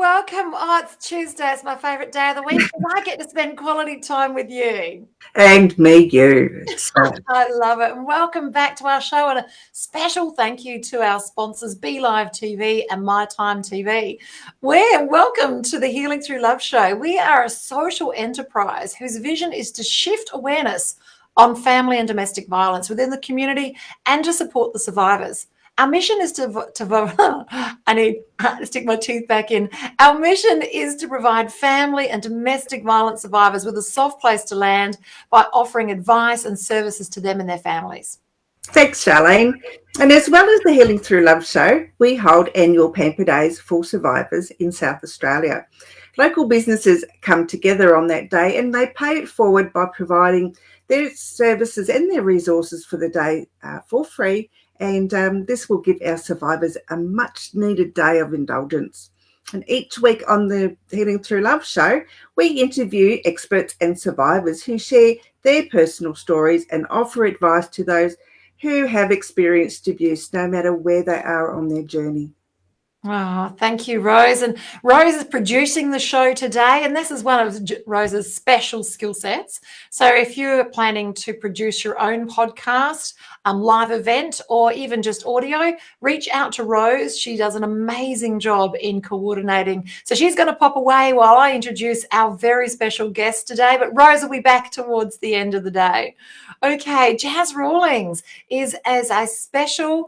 welcome. Oh, it's Tuesday. It's my favourite day of the week and I get to spend quality time with you. And me, you. I love it. And welcome back to our show. And a special thank you to our sponsors, Be Live TV and My Time TV. Welcome to the Healing Through Love show. We are a social enterprise whose vision is to shift awareness on family and domestic violence within the community and to support the survivors. Our mission is I need to stick my tooth back in. Our mission is to provide family and domestic violence survivors with a soft place to land by offering advice and services to them and their families. Thanks, Charlene. And as well as the Healing Through Love show, we hold annual Pamper Days for survivors in South Australia. Local businesses come together on that day and they pay it forward by providing their services and their resources for the day for free. And this will give our survivors a much needed day of indulgence. And each week on the Healing Through Love show, we interview experts and survivors who share their personal stories and offer advice to those who have experienced abuse, no matter where they are on their journey. Oh, thank you, Rose. And Rose is producing the show today, and this is one of Rose's special skill sets. So if you're planning to produce your own podcast, live event, or even just audio, reach out to Rose. She does an amazing job in coordinating. So she's going to pop away while I introduce our very special guest today, but Rose will be back towards the end of the day. Okay, Jas Rawlings is our special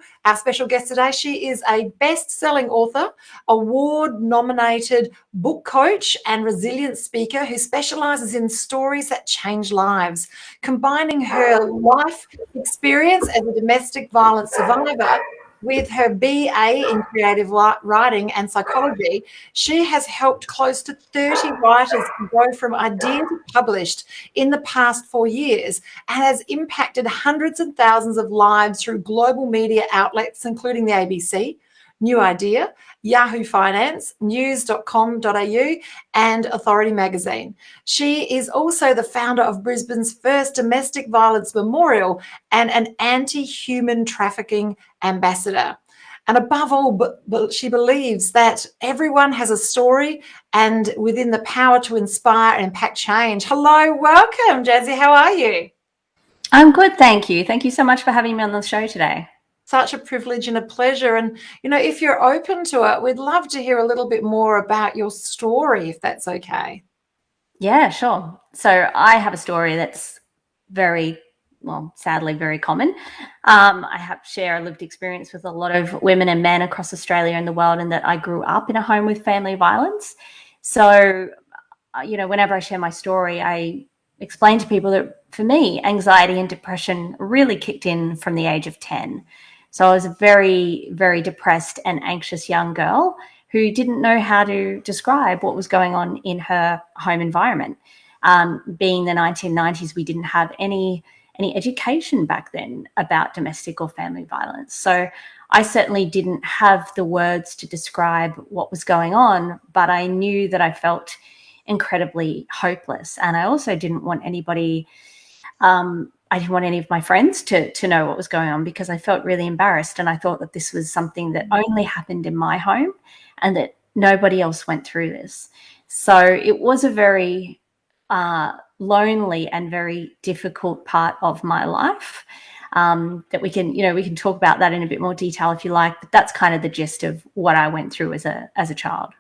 guest today. She is a best-selling author, award-nominated book coach and resilience speaker who specializes in stories that change lives, combining her life experience as a domestic violence survivor with her BA in creative writing and psychology. She has helped close to 30 writers go from idea to published in the past 4 years and has impacted hundreds and thousands of lives through global media outlets, including the ABC, New Idea, Yahoo Finance, news.com.au, and Authority Magazine. She is also the founder of Brisbane's first domestic violence memorial and an anti-human trafficking ambassador. And above all, she believes that everyone has a story and within the power to inspire and impact change. Hello, welcome, Jazzy. How are you? I'm good, thank you. Thank you so much for having me on the show today. Such a privilege and a pleasure. And, if you're open to it, we'd love to hear a little bit more about your story, if that's okay. Yeah, sure. So I have a story that's sadly very common. I share a lived experience with a lot of women and men across Australia and the world, and that I grew up in a home with family violence. So, whenever I share my story, I explain to people that for me, anxiety and depression really kicked in from the age of 10. So I was a very, very depressed and anxious young girl who didn't know how to describe what was going on in her home environment. Being the 1990s, we didn't have any education back then about domestic or family violence. So I certainly didn't have the words to describe what was going on, but I knew that I felt incredibly hopeless. And I also didn't want anybody I didn't want any of my friends to know what was going on because I felt really embarrassed, and I thought that this was something that only happened in my home and that nobody else went through this. So it was a very lonely and very difficult part of my life that we can talk about that in a bit more detail if you like, but that's kind of the gist of what I went through as a child.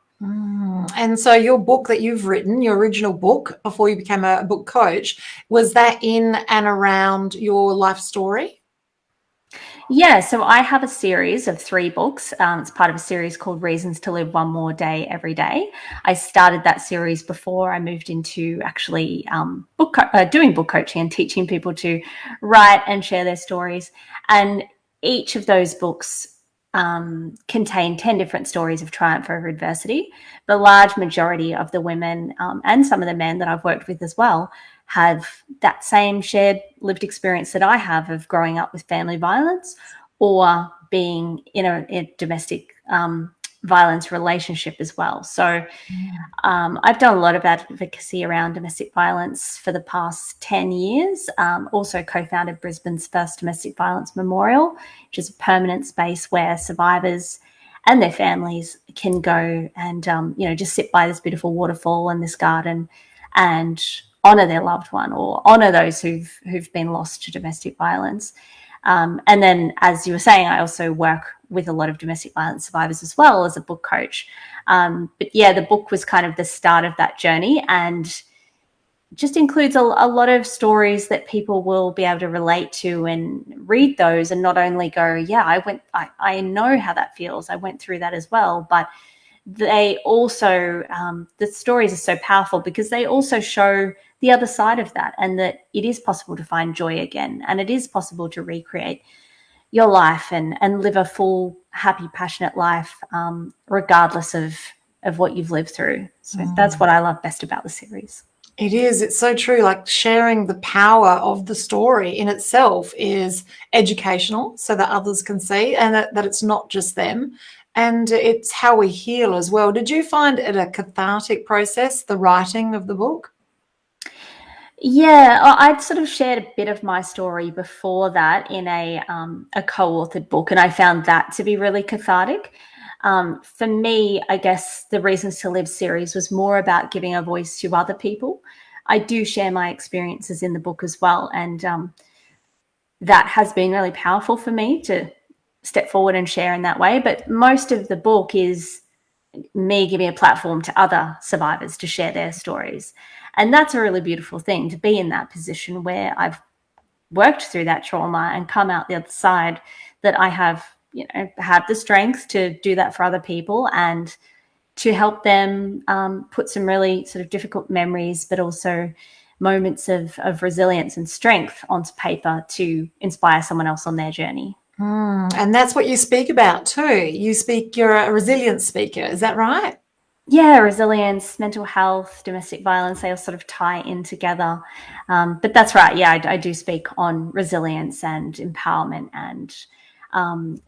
And so your book that you've written, your original book before you became a book coach, was that in and around your life story? Yeah, so I have a series of 3 books. It's part of a series called Reasons to Live One More Day Every Day. I started that series before I moved into actually doing book coaching and teaching people to write and share their stories. And each of those books contain 10 different stories of triumph over adversity. The large majority of the women and some of the men that I've worked with as well have that same shared lived experience that I have of growing up with family violence or being in a domestic violence relationship as well. So I've done a lot of advocacy around domestic violence for the past 10 years. Also co-founded Brisbane's first domestic violence memorial, which is a permanent space where survivors and their families can go and, just sit by this beautiful waterfall in this garden and honour their loved one, or honour those who've been lost to domestic violence. And then, as you were saying, I also work with a lot of domestic violence survivors as well as a book coach. But yeah, the book was kind of the start of that journey, and just includes a lot of stories that people will be able to relate to and read those, and not only go, yeah, I know how that feels, I went through that as well, but they also, the stories are so powerful because they also show the other side of that, and that it is possible to find joy again, and it is possible to recreate your life and live a full, happy, passionate life, regardless of what you've lived through. So that's what I love best about the series. It is. It's so true. Like, sharing the power of the story in itself is educational, so that others can see, and that it's not just them. And it's how we heal as well. Did you find it a cathartic process, the writing of the book? Yeah, I'd sort of shared a bit of my story before that in a co-authored book, and I found that to be really cathartic. For me, I guess the Reasons to Live series was more about giving a voice to other people. I do share my experiences in the book as well, and that has been really powerful for me to step forward and share in that way. But most of the book is me giving a platform to other survivors to share their stories. And that's a really beautiful thing, to be in that position where I've worked through that trauma and come out the other side, that I have, had the strength to do that for other people and to help them put some really sort of difficult memories, but also moments of resilience and strength onto paper to inspire someone else on their journey. And that's what you speak about too. You're a resilience speaker, is that right? Yeah, resilience, mental health, domestic violence, they all sort of tie in together. But that's right. Yeah, I do speak on resilience and empowerment and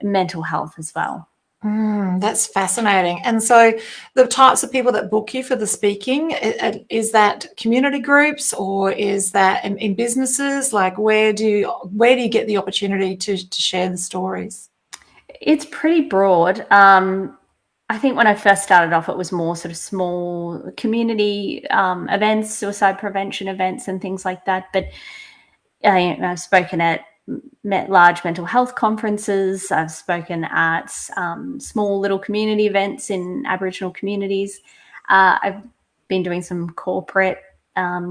mental health as well. That's fascinating. And so the types of people that book you for the speaking, is that community groups, or is that in businesses? Like, where do you get the opportunity to share the stories? It's pretty broad. I think when I first started off, it was more sort of small community events, suicide prevention events and things like that. But I've spoken at large mental health conferences. I've spoken at small little community events in Aboriginal communities. I've been doing some corporate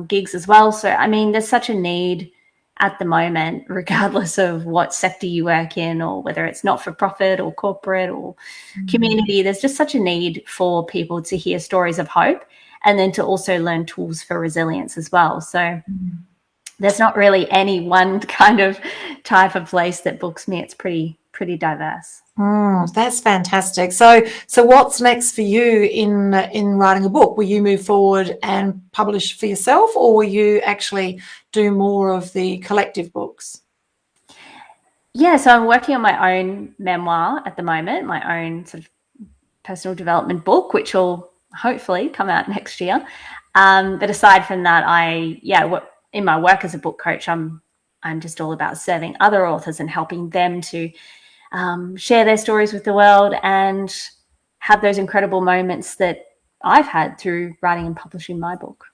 gigs as well. So, I mean, there's such a need at the moment, regardless of what sector you work in, or whether it's not-for-profit or corporate or community. There's just such a need for people to hear stories of hope, and then to also learn tools for resilience as well. So there's not really any one kind of type of place that books me. It's pretty diverse. That's fantastic. So what's next for you in writing a book? Will you move forward and publish for yourself, or will you actually do more of the collective books? Yeah, so I'm working on my own memoir at the moment, my own sort of personal development book, which will hopefully come out next year. But aside from that, in my work as a book coach, I'm just all about serving other authors and helping them to share their stories with the world and have those incredible moments that I've had through writing and publishing my book.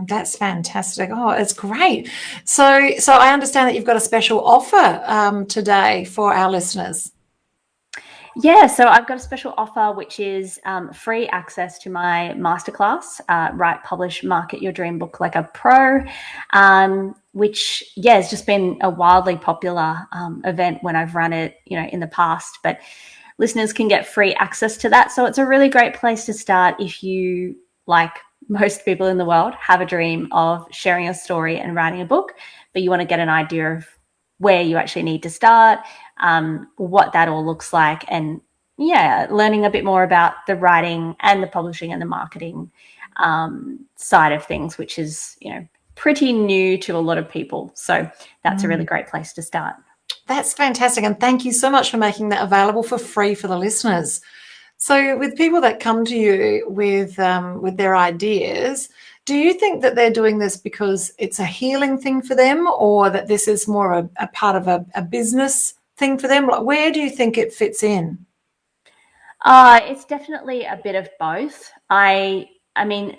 That's fantastic. Oh, it's great. So I understand that you've got a special offer today for our listeners. Yeah, so I've got a special offer, which is free access to my masterclass, Write, Publish, Market Your Dream Book Like a Pro, which, has just been a wildly popular event when I've run it, in the past. But listeners can get free access to that. So it's a really great place to start if you, like most people in the world, have a dream of sharing a story and writing a book, but you want to get an idea of where you actually need to start, what that all looks like, and learning a bit more about the writing and the publishing and the marketing side of things, which is, pretty new to a lot of people. So that's a really great place to start. That's fantastic. And thank you so much for making that available for free for the listeners. So with people that come to you with their ideas, do you think that they're doing this because it's a healing thing for them, or that this is more a part of a business thing for them? Like, where do you think it fits in? It's definitely a bit of both. I mean,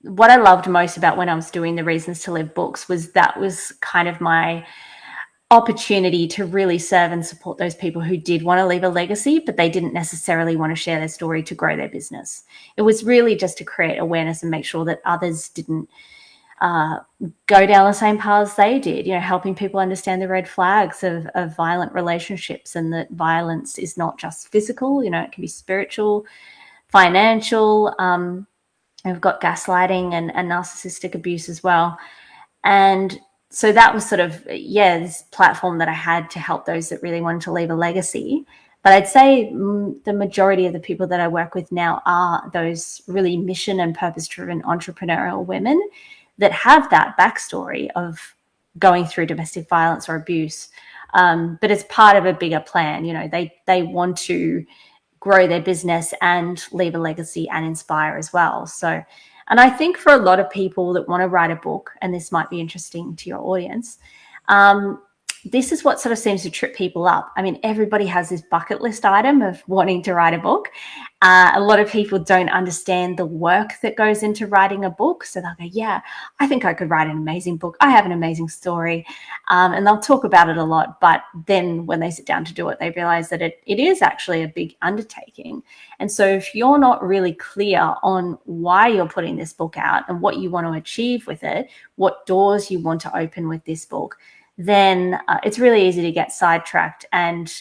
what I loved most about when I was doing the Reasons to Live books was that was kind of my opportunity to really serve and support those people who did want to leave a legacy, but they didn't necessarily want to share their story to grow their business. It was really just to create awareness and make sure that others didn't go down the same paths they did, helping people understand the red flags of violent relationships, and that violence is not just physical, it can be spiritual, financial. We've got gaslighting and narcissistic abuse as well. And so that was sort of, this platform that I had to help those that really wanted to leave a legacy. But I'd say the majority of the people that I work with now are those really mission and purpose-driven entrepreneurial women that have that backstory of going through domestic violence or abuse. But it's part of a bigger plan. They want to grow their business and leave a legacy and inspire as well. So, and I think for a lot of people that want to write a book, and this might be interesting to your audience, this is what sort of seems to trip people up. I mean, everybody has this bucket list item of wanting to write a book. A lot of people don't understand the work that goes into writing a book. So they'll go, yeah, I think I could write an amazing book. I have an amazing story. And they'll talk about it a lot. But then when they sit down to do it, they realize that it is actually a big undertaking. And so if you're not really clear on why you're putting this book out and what you want to achieve with it, what doors you want to open with this book, then it's really easy to get sidetracked. And,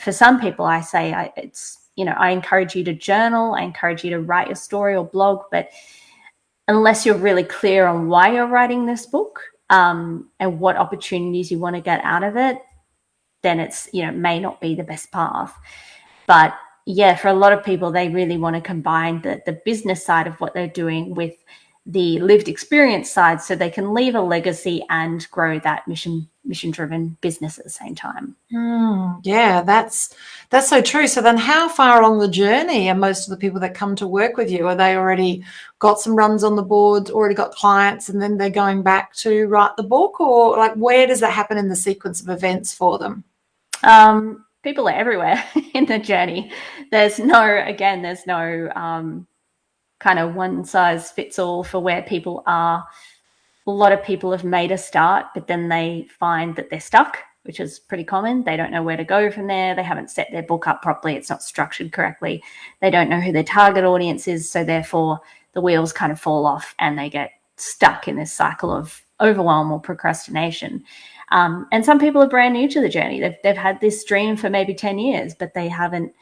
for some people, I say I encourage you to journal. I encourage you to write your story or blog. But unless you're really clear on why you're writing this book and what opportunities you want to get out of it, then it's, may not be the best path. But yeah, for a lot of people, they really want to combine the business side of what they're doing with the lived experience side, so they can leave a legacy and grow that mission-driven business at the same time. Yeah, that's so true. So then how far along the journey are most of the people that come to work with you? Are they already got some runs on the board, already got clients, and then they're going back to write the book? Or like, where does that happen in the sequence of events for them? People are everywhere in the journey. There's no kind of one size fits all for where people are. A lot of people have made a start, but then they find that they're stuck, which is pretty common. They don't know where to go from there. They haven't set their book up properly. It's not structured correctly. They don't know who their target audience is. So therefore the wheels kind of fall off and they get stuck in this cycle of overwhelm or procrastination. And some people are brand new to the journey. They've had this dream for maybe 10 years, but they haven't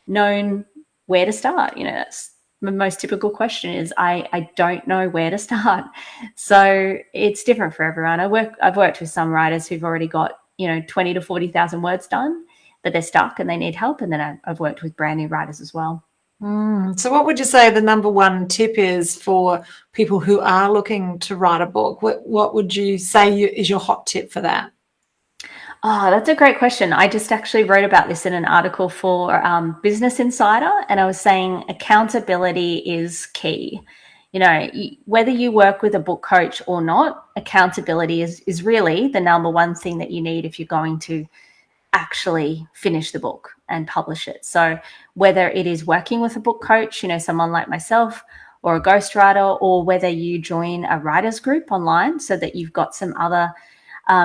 known where to start. That's the most typical question is, I don't know where to start. So it's different for everyone. I've worked with some writers who've already got, 20 to 40,000 words done, but they're stuck and they need help. And then I've worked with brand new writers as well. So what would you say the number one tip is for people who are looking to write a book? What would you say is your hot tip for that? Oh, that's a great question. I just actually wrote about this in an article for Business Insider, and I was saying accountability is key. Whether you work with a book coach or not, accountability is really the number one thing that you need if you're going to actually finish the book and publish it. So whether it is working with a book coach, someone like myself, or a ghostwriter, or whether you join a writers group online so that you've got some other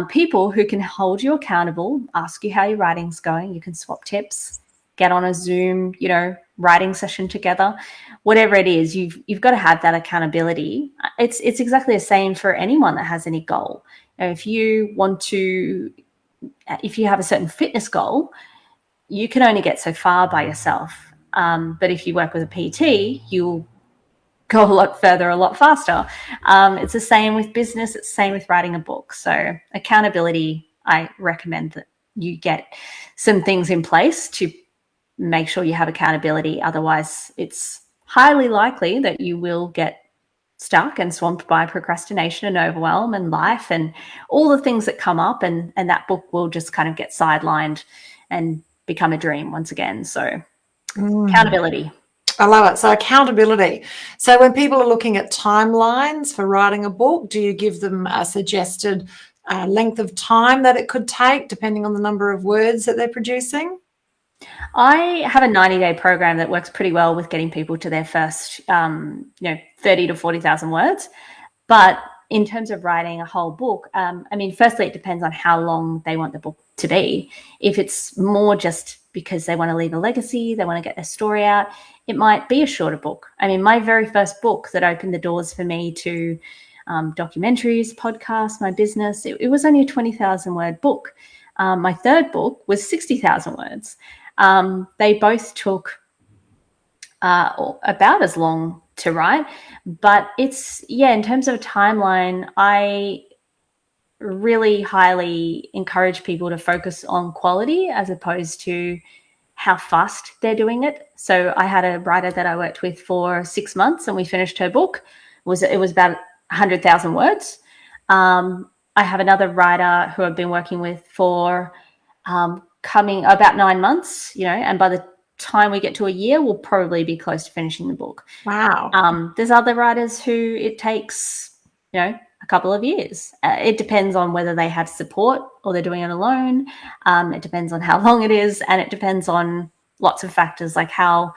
people who can hold you accountable, ask you how your writing's going. You can swap tips, get on a Zoom, writing session together. Whatever it is, you've got to have that accountability. It's exactly the same for anyone that has any goal. If you have a certain fitness goal, you can only get so far by yourself. But if you work with a PT, you'll go a lot further, a lot faster. It's the same with business. It's the same with writing a book. So accountability, I recommend that you get some things in place to make sure you have accountability. Otherwise, it's highly likely that you will get stuck and swamped by procrastination and overwhelm and life and all the things that come up, and that book will just kind of get sidelined and become a dream once again. So accountability. I love it. So accountability. So when people are looking at timelines for writing a book, do you give them a suggested length of time that it could take depending on the number of words that they're producing? I have a 90-day program that works pretty well with getting people to their first, 30 to 40,000 words. But in terms of writing a whole book, firstly, it depends on how long they want the book to be. If it's more just because they want to leave a legacy, they want to get their story out, it might be a shorter book. I mean, my very first book that opened the doors for me to documentaries, podcasts, my business, it was only a 20,000 word book. My third book was 60,000 words. They both took about as long to write, but in terms of a timeline, I really highly encourage people to focus on quality as opposed to how fast they're doing it. So I had a writer that I worked with for 6 months and we finished her book. It was about 100,000 words. I have another writer who I've been working with for coming about 9 months, and by the time we get to a year, we'll probably be close to finishing the book. Wow. There's other writers who it takes, a couple of years. It depends on whether they have support or they're doing it alone. It depends on how long it is, and it depends on lots of factors like how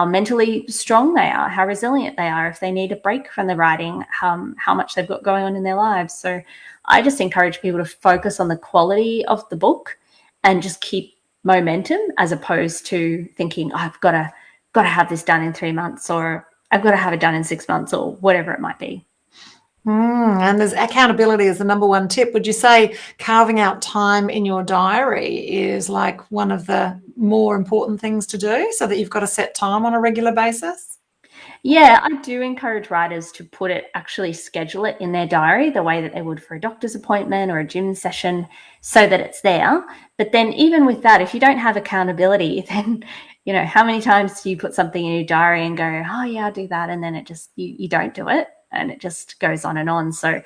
mentally strong they are, how resilient they are, if they need a break from the writing, how much they've got going on in their lives. So I just encourage people to focus on the quality of the book and just keep momentum as opposed to thinking, I've got to have this done in 3 months, or I've got to have it done in 6 months, or whatever it might be. And there's accountability is the number one tip. Would you say carving out time in your diary is like one of the more important things to do, so that you've got to set time on a regular basis? Yeah, I do encourage writers to actually schedule it in their diary the way that they would for a doctor's appointment or a gym session, so that it's there. But then even with that, if you don't have accountability, then, how many times do you put something in your diary and go, oh yeah, I'll do that. And then it just, you don't do it, and it just goes on and on. So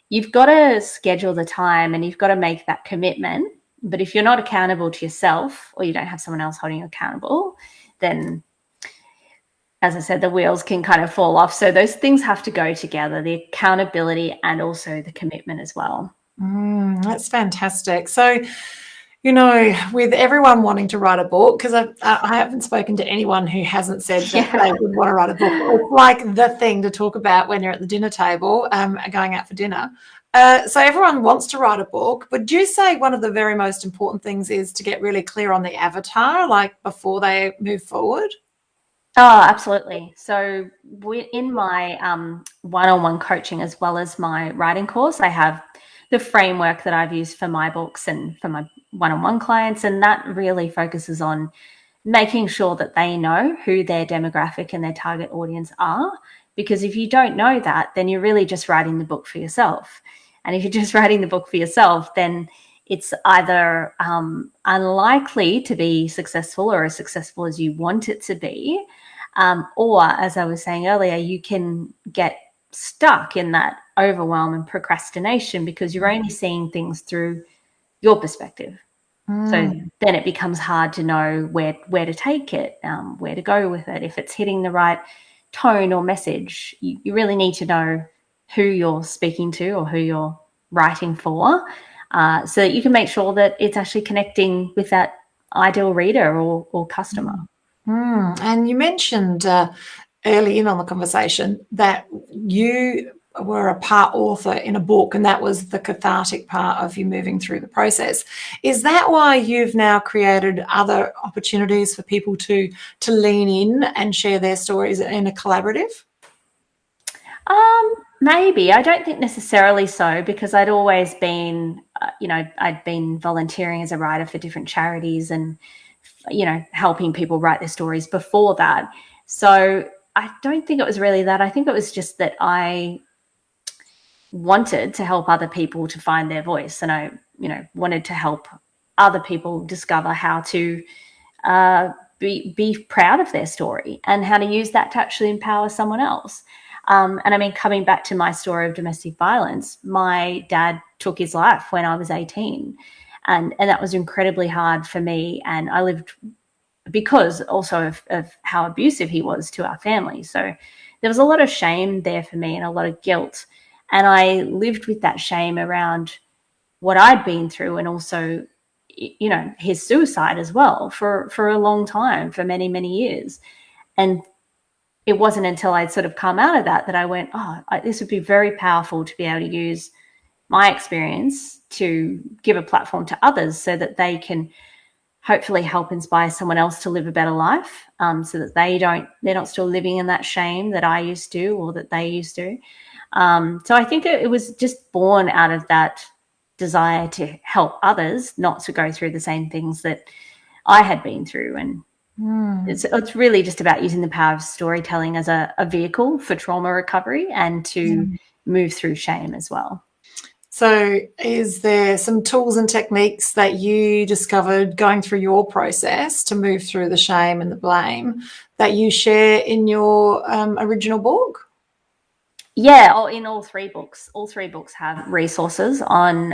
you've got to schedule the time and you've got to make that commitment. But if you're not accountable to yourself, or you don't have someone else holding you accountable, then, as I said, the wheels can kind of fall off. So those things have to go together, the accountability and also the commitment as well. That's fantastic. So, with everyone wanting to write a book, because I haven't spoken to anyone who hasn't said that they would want to write a book. It's like the thing to talk about when you're at the dinner table, going out for dinner. So everyone wants to write a book. Would you say one of the very most important things is to get really clear on the avatar, like before they move forward? Oh, absolutely. So in my one-on-one coaching, as well as my writing course, I have the framework that I've used for my books and for my one-on-one clients. And that really focuses on making sure that they know who their demographic and their target audience are. Because if you don't know that, then you're really just writing the book for yourself. And if you're just writing the book for yourself, then it's either unlikely to be successful or as successful as you want it to be. Or, as I was saying earlier, you can get stuck in that overwhelm and procrastination because you're only seeing things through your perspective. So then it becomes hard to know where to take it, where to go with it. If it's hitting the right tone or message, you really need to know who you're speaking to or who you're writing for, so that you can make sure that it's actually connecting with that ideal reader or customer. And you mentioned early in on the conversation that you were a part author in a book, and that was the cathartic part of you moving through the process. Is that why you've now created other opportunities for people to lean in and share their stories in a collaborative? Maybe. I don't think necessarily so, because I'd always been, I'd been volunteering as a writer for different charities and, helping people write their stories before that. So I don't think it was really that. I think it was just that I wanted to help other people to find their voice, and I, wanted to help other people discover how to be proud of their story and how to use that to actually empower someone else. And coming back to my story of domestic violence, my dad took his life when I was 18. And that was incredibly hard for me. And I lived because also of how abusive he was to our family. So there was a lot of shame there for me and a lot of guilt. And I lived with that shame around what I'd been through, and also his suicide as well for a long time, for many, many years. And it wasn't until I'd sort of come out of that I went, this would be very powerful to be able to use my experience to give a platform to others so that they can hopefully help inspire someone else to live a better life, so that they're not still living in that shame that I used to, or that they used to. So I think it was just born out of that desire to help others not to go through the same things that I had been through. And it's really just about using the power of storytelling as a vehicle for trauma recovery and to move through shame as well. So is there some tools and techniques that you discovered going through your process to move through the shame and the blame that you share in your original book? Yeah, in all three books. All three books have resources on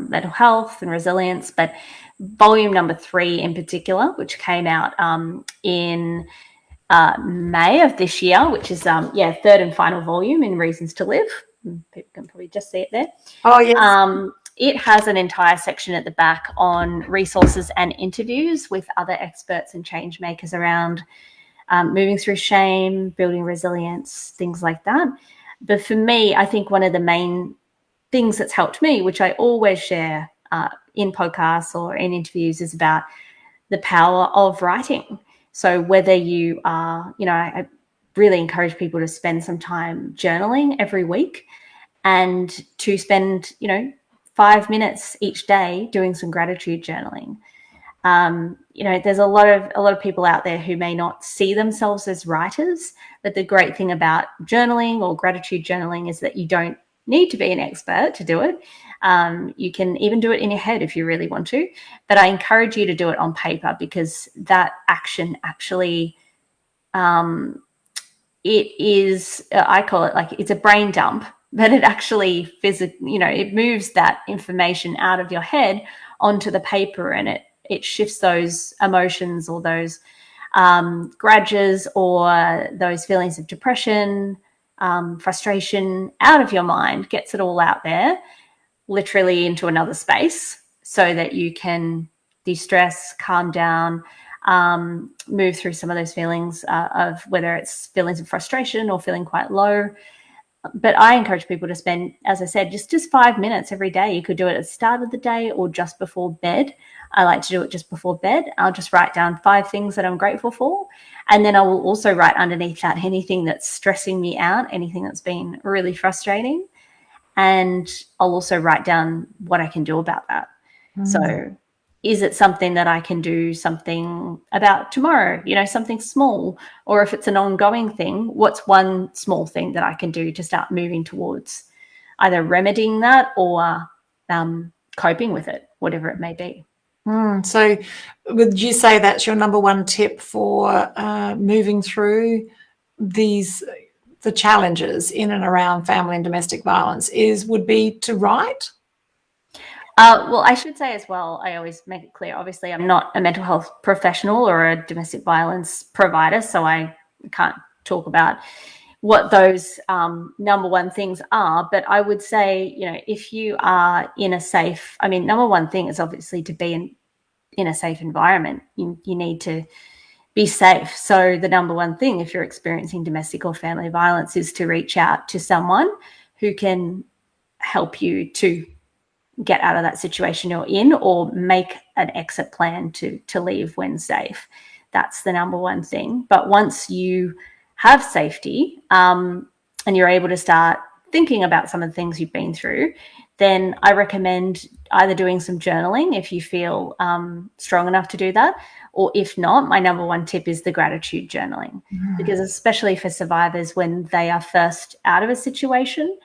mental health and resilience, but volume number 3 in particular, which came out in May of this year, which is third and final volume in Reasons to Live. People can probably just see it there. Oh, yes. It has an entire section at the back on resources and interviews with other experts and change makers around moving through shame, building resilience, things like that. But for me, I think one of the main things that's helped me, which I always share in podcasts or in interviews, is about the power of writing. So whether you are, I really encourage people to spend some time journaling every week, and to spend, 5 minutes each day doing some gratitude journaling. There's a lot of people out there who may not see themselves as writers, but the great thing about journaling or gratitude journaling is that you don't need to be an expert to do it. You can even do it in your head if you really want to, but I encourage you to do it on paper, because that action actually, it is, I call it like it's a brain dump, but it actually it moves that information out of your head onto the paper, and it shifts those emotions or those grudges or those feelings of depression, frustration out of your mind, gets it all out there, literally into another space, so that you can de-stress, calm down, move through some of those feelings of whether it's feelings of frustration or feeling quite low. But I encourage people to spend, as I said, just 5 minutes every day. You could do it at the start of the day or just before bed. I like to do it just before bed. I'll just write down 5 things that I'm grateful for. And then I will also write underneath that anything that's stressing me out, anything that's been really frustrating. And I'll also write down what I can do about that. So is it something that I can do something about tomorrow, something small? Or if it's an ongoing thing, what's one small thing that I can do to start moving towards either remedying that or coping with it, whatever it may be? So would you say that's your number one tip for moving through the challenges in and around family and domestic violence would be to write? Well, I should say as well, I always make it clear, obviously I'm not a mental health professional or a domestic violence provider, so I can't talk about what those number one things are. But I would say, if you are in a safe, number one thing is obviously to be in a safe environment. You need to be safe. So the number one thing, if you're experiencing domestic or family violence, is to reach out to someone who can help you to get out of that situation you're in, or make an exit plan to leave when safe. That's the number one thing. But once you have safety and you're able to start thinking about some of the things you've been through, then I recommend either doing some journaling if you feel strong enough to do that, or if not, my number one tip is the gratitude journaling. Because especially for survivors, when they are first out of a situation,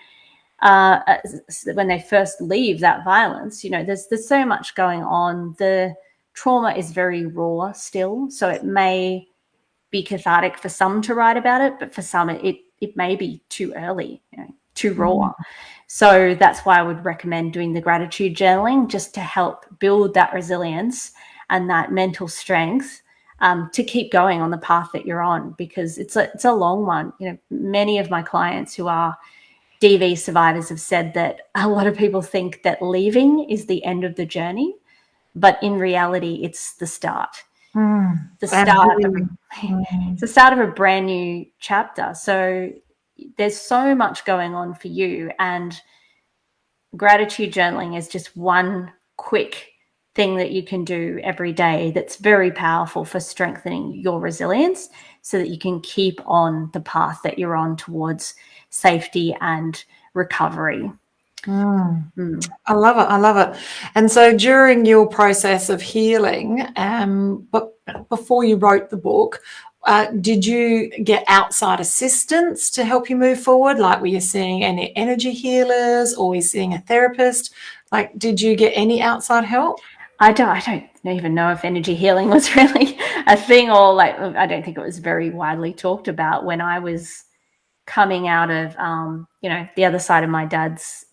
when they first leave that violence, there's so much going on. The trauma is very raw still, so it may be cathartic for some to write about it, but for some it may be too early, too raw. So that's why I would recommend doing the gratitude journaling, just to help build that resilience and that mental strength to keep going on the path that you're on, because it's a long one. Many of my clients who are DV survivors have said that a lot of people think that leaving is the end of the journey, but in reality, it's the start. The start it's the start of a brand new chapter. So there's so much going on for you, and gratitude journaling is just one quick thing that you can do every day that's very powerful for strengthening your resilience so that you can keep on the path that you're on towards safety and recovery. I love it. I love it. And so during your process of healing, but before you wrote the book, did you get outside assistance to help you move forward? Like, were you seeing any energy healers, or were you seeing a therapist? Like, did you get any outside help? I don't even know if energy healing was really a thing, or like, I don't think it was very widely talked about when I was coming out of, the other side of my dad's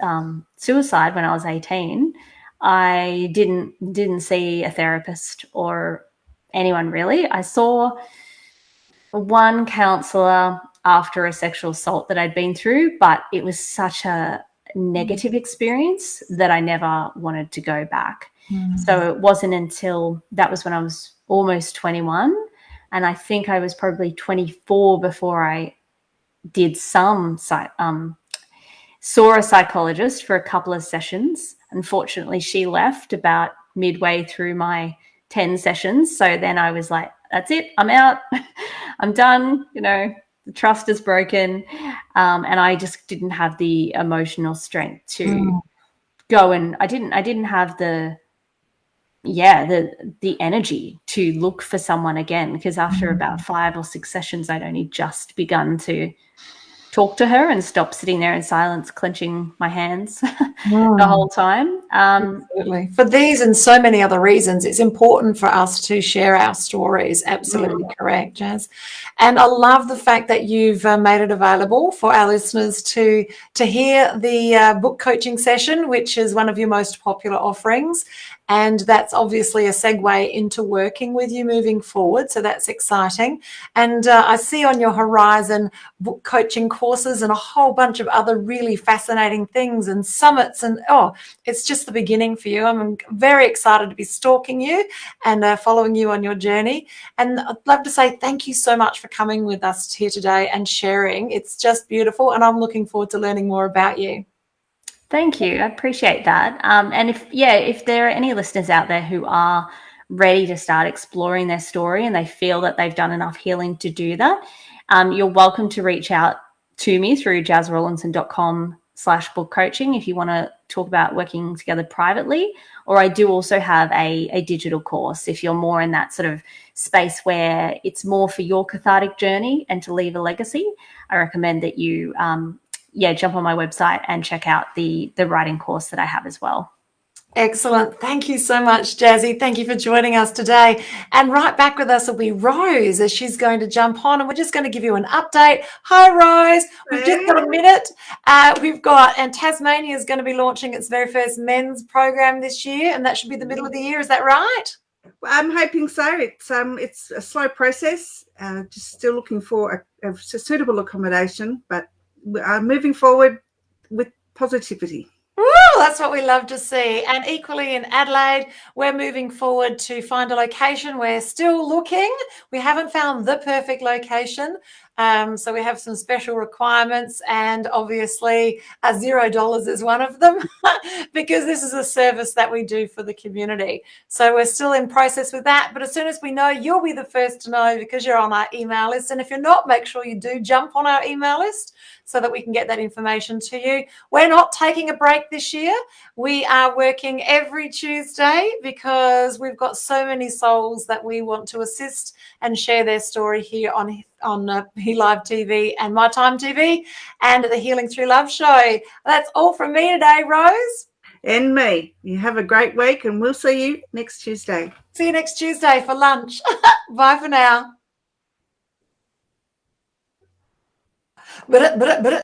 suicide when I was 18. I didn't see a therapist or anyone really. I saw one counsellor after a sexual assault that I'd been through, but it was such a negative experience that I never wanted to go back. So it wasn't until that was when I was almost 21, and I think I was probably 24 before I did saw a psychologist for a couple of sessions. Unfortunately, she left about midway through my 10 sessions. So then I was like, that's it, I'm out. I'm done. The trust is broken. And I just didn't have the emotional strength to go, and I didn't have the energy to look for someone again, because after about 5 or 6 sessions, I'd only just begun to talk to her and stop sitting there in silence, clenching my hands the whole time. Absolutely. For these and so many other reasons, it's important for us to share our stories. Absolutely correct, Jazz. And I love the fact that you've made it available for our listeners to hear the book coaching session, which is one of your most popular offerings. And that's obviously a segue into working with you moving forward. So that's exciting. And I see on your horizon book coaching courses and a whole bunch of other really fascinating things and summits. And it's just the beginning for you. I'm very excited to be stalking you and following you on your journey. And I'd love to say thank you so much for coming with us here today and sharing. It's just beautiful. And I'm looking forward to learning more about you. Thank you. I appreciate that. And if there are any listeners out there who are ready to start exploring their story and they feel that they've done enough healing to do that, you're welcome to reach out to me through jazzrawlinson.com/book coaching if you want to talk about working together privately. Or I do also have a digital course if you're more in that sort of space where it's more for your cathartic journey and to leave a legacy. I recommend that you jump on my website and check out the writing course that I have as well. Excellent. Thank you so much, Jazzy. Thank you for joining us today. And right back with us will be Rose, as she's going to jump on, and we're just going to give you an update. Hi, Rose. We've just got a minute. And Tasmania is going to be launching its very first men's program this year, and that should be the middle of the year. Is that right? I'm hoping so. It's a slow process. Just still looking for a suitable accommodation, but moving forward with positivity. Well, that's what we love to see. And equally in Adelaide, we're moving forward to find a location. We're still looking. We haven't found the perfect location. So we have some special requirements, and obviously $0 is one of them because this is a service that we do for the community. So we're still in process with that. But as soon as we know, you'll be the first to know because you're on our email list. And if you're not, make sure you do jump on our email list so that we can get that information to you. We're not taking a break this year. We are working every Tuesday because we've got so many souls that we want to assist and share their story here on He Live TV and My Time TV and the Healing Through Love show. That's all from me today, Rose. And me. You have a great week, and we'll see you next Tuesday. See you next Tuesday for lunch. Bye for now. But